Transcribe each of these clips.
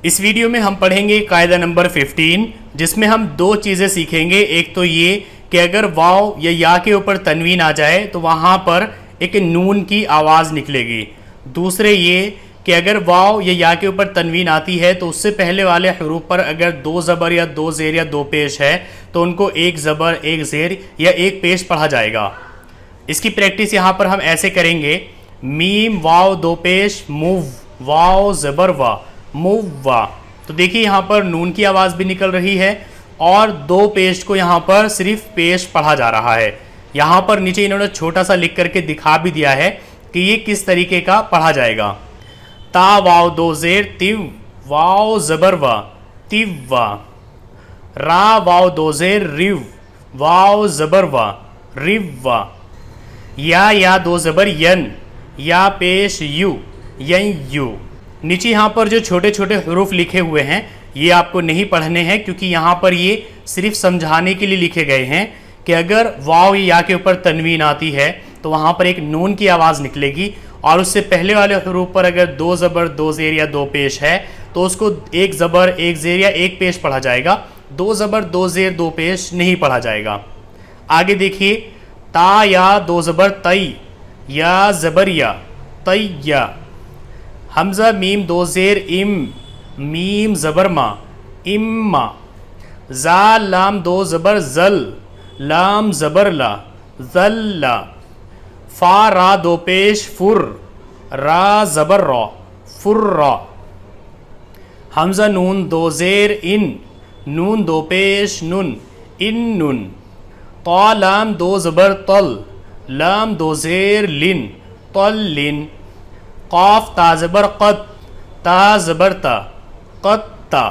اس video میں ہم پڑھیں گے قاعدہ نمبر 15 جس میں ہم دو چیزیں سیکھیں گے. ایک تو یہ کہ اگر واو یا یا کے اوپر تنوین آ جائے تو وہاں پر ایک نون کی آواز نکلے گی. دوسرے یہ کہ اگر واو یا کے اوپر تنوین آتی ہے تو اس سے پہلے والے حروف پر اگر دو زبر یا دو زیر یا دو پیش ہے تو ان کو ایک زبر ایک زیر یا ایک پیش پڑھا جائے گا. اس کی پریکٹس یہاں پر ہم ایسے کریں گے. میم واو دو پیش موو واو زبر وا موو وا. تو دیکھیے یہاں پر نون کی آواز بھی نکل رہی ہے اور دو پیش کو یہاں پر صرف پیش پڑھا جا رہا ہے. یہاں پر نیچے انہوں نے چھوٹا سا لکھ کر کے دکھا بھی دیا ہے کہ یہ کس طریقے کا پڑھا جائے گا. تا واو دو زیر تیو واو زبر وا تیو وا. را واو دو زیر ریو واو زبر وا ریو وا. یا دو زبر ین یا پیش یو ین یو. نیچے یہاں پر جو چھوٹے چھوٹے حروف لکھے ہوئے ہیں یہ آپ کو نہیں پڑھنے ہیں کیونکہ یہاں پر یہ صرف سمجھانے کے لیے لکھے گئے ہیں کہ اگر واو یا کے اوپر تنوین آتی ہے تو وہاں پر ایک نون کی آواز نکلے گی اور اس سے پہلے والے حروف پر اگر دو زبر دو زیر یا دو پیش ہے تو اس کو ایک زبر ایک زیر یا ایک پیش پڑھا جائے گا. دو زبر دو زیر دو پیش نہیں پڑھا جائے گا. آگے دیکھیے. تا یا دو زبر تئی یا زبر یا تئی یا. حمزہ میم دو زیر ام میم زبر ما اما. زا لام دو زبر زل لام زبر لا زل لا. فا را دو پیش فر را زبر را فر را. حمزہ نون دو زیر ان نون دو پیش نن ان نن. طا لام دو زبر طل لام دو زیر لن طل لن. قاف تا زبر قد تا زبر تا قد تا.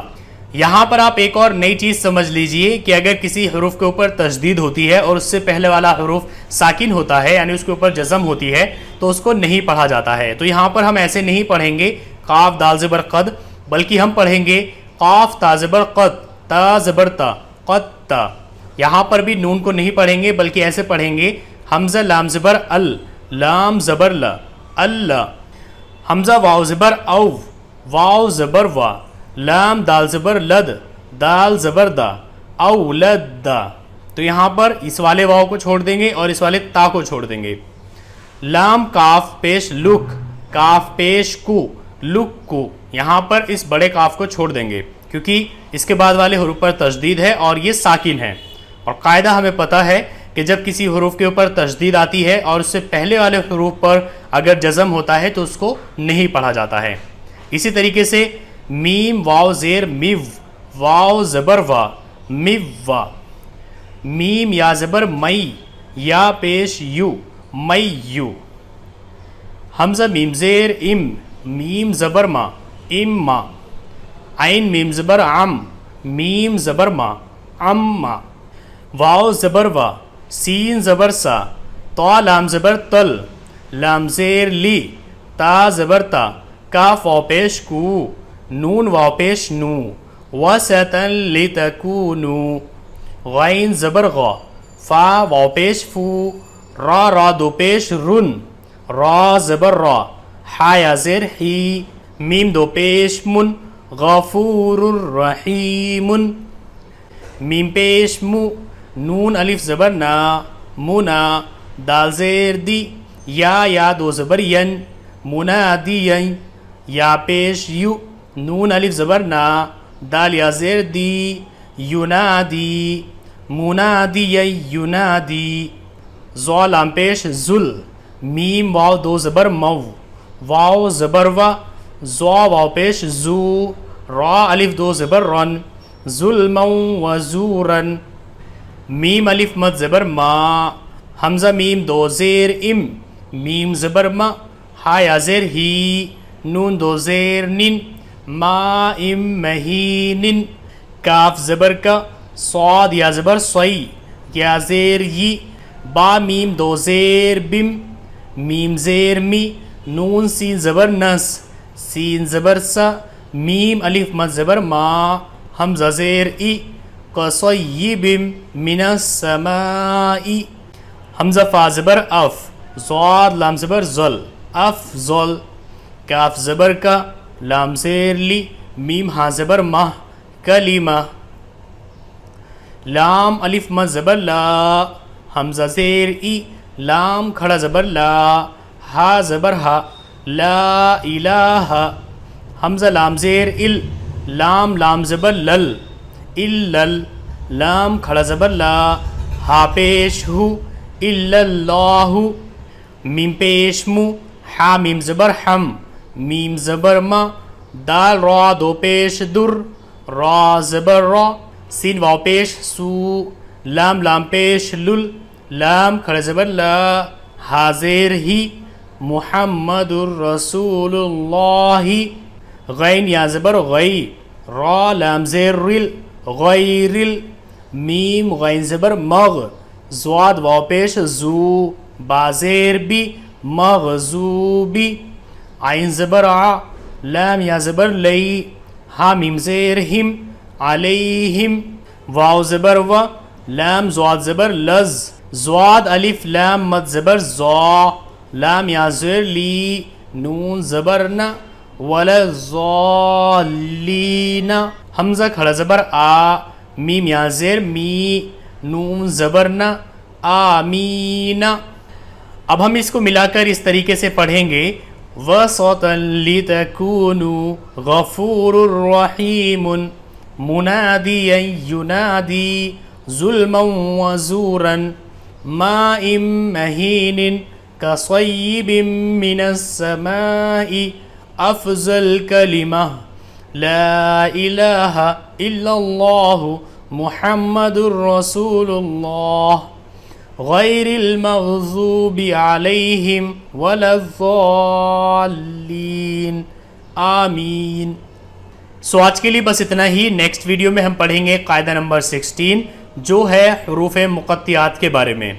یہاں پر آپ ایک اور نئی چیز سمجھ لیجئے کہ اگر کسی حروف کے اوپر تشدید ہوتی ہے اور اس سے پہلے والا حروف ساکن ہوتا ہے یعنی اس کے اوپر جزم ہوتی ہے تو اس کو نہیں پڑھا جاتا ہے. تو یہاں پر ہم ایسے نہیں پڑھیں گے قاف دال زبر قد بلکہ ہم پڑھیں گے قاف تا زبر قد تا زبر تا قد تا. یہاں پر بھی نون کو نہیں پڑھیں گے بلکہ ایسے پڑھیں گے حمزہ لام زبر ال لام زبر لا اللہ. حمزہ واو زبر او واو زبر وا لام دال زبر لد دال زبر دا اولد دا. تو یہاں پر اس والے واو کو چھوڑ دیں گے اور اس والے تا کو چھوڑ دیں گے. لام کاف پیش لک کاف پیش کو لک کو. یہاں پر اس بڑے کاف کو چھوڑ دیں گے کیونکہ اس کے بعد والے حروف پر تشدید ہے اور یہ ساکن ہے. اور قاعدہ ہمیں پتہ ہے کہ جب کسی حروف کے اوپر تشدید آتی ہے اور اس سے پہلے والے حروف پر اگر جزم ہوتا ہے تو اس کو نہیں پڑھا جاتا ہے. اسی طریقے سے میم واو زیر میو واو زبر وا میو وا. میم یا زبر مئی یا پیش یو مئی یو. حمزہ میم زیر ام میم زبر ما ام ما. عین میم زبر عم میم زبر ما ام ما. واو زبر وا سین زبر سا طا لام زبر تل لام زیر لی تا زبر تا. کاف واو پیش کو نون واو پیش نو وسطا لتکونو. غین زبر غا فا واو پیش فو را دو پیش رن را زبر را حا یا زیر حی میم دو پیش من غفور الرحیم. میم پیش مو نون الف زبر نا منا دال زیر دی یا دو زبر ین منادی ین. یا پیش یو نون الف زبر نا دال یا زیر دی ینادی منادی ینادی. زو لام پیش زل میم واو دو زبر مو واو زبر وا زو واو پیش زو را الف دو زبر رن ظلما و زورن. میم الف مد زبر ما. حمزہ میم دو زیر ام میم زبر ما ہا یا زیر ہی نون دو زیر نن ما ام مہین. کاف زبر کا صاد یا زبر صی یا زیر یی. با میم دو زیر بم میم زیر می نون سین زبر نس سین زبر سا. میم الف مد زبر ما حمزہ زیر ای قصیب من السماء. حمزہ فا زبر اف ضاد لام زبر زل افضل. کاف زبر کا لام زیر لی میم ہاں زبر مہ کلمہ. لام الف مد زبر لا حمزہ زیر ای لام کھڑا زبر لا ہا زبر ہا لا الہ حمزہ لام زیر ال لام لام زبر لل الل لام کھڑا زبر لا ہا پیش ہو الا اللہ میم پیش مو ہا میم زبر ہم میم زبر ما دال را دو پیش در را زبر را سین واو پیش سو لام لام پیش لل لام کھڑا زبر لا حاضر ہی محمد الرسول اللہ غین یا زبر غی را لام زیر رل غیرل میم غین زبر مغ زواد واو پیش زو بازیر بی مغزوبی عین زبر ع لام یا زبر لی ہا میم زیر ہم علیہم واو زبر و لام زواد زبر لز زواد الف لام مد زبر زا لام یا زیر لی نون زبر نا ولا الضالین حمزہ کھڑا زبر آ میم یا زیر می نون زبر نا آمین. اب ہم اس کو ملا کر اس طریقے سے پڑھیں گے وَسَطًا لِتَكُونُوا غَفُورٌ رَحِيمٌ مناديا ينادي ظلما وزورا ماء مهين كصيب من السماء أفضل كلمة لا إله إلا الله محمد رسول الله غير المغضوب عليهم ولا الضالين آمین. سو آج کے لیے بس اتنا ہی. نیکسٹ ویڈیو میں ہم پڑھیں گے قاعدہ نمبر 16 جو ہے حروف مقطعات کے بارے میں.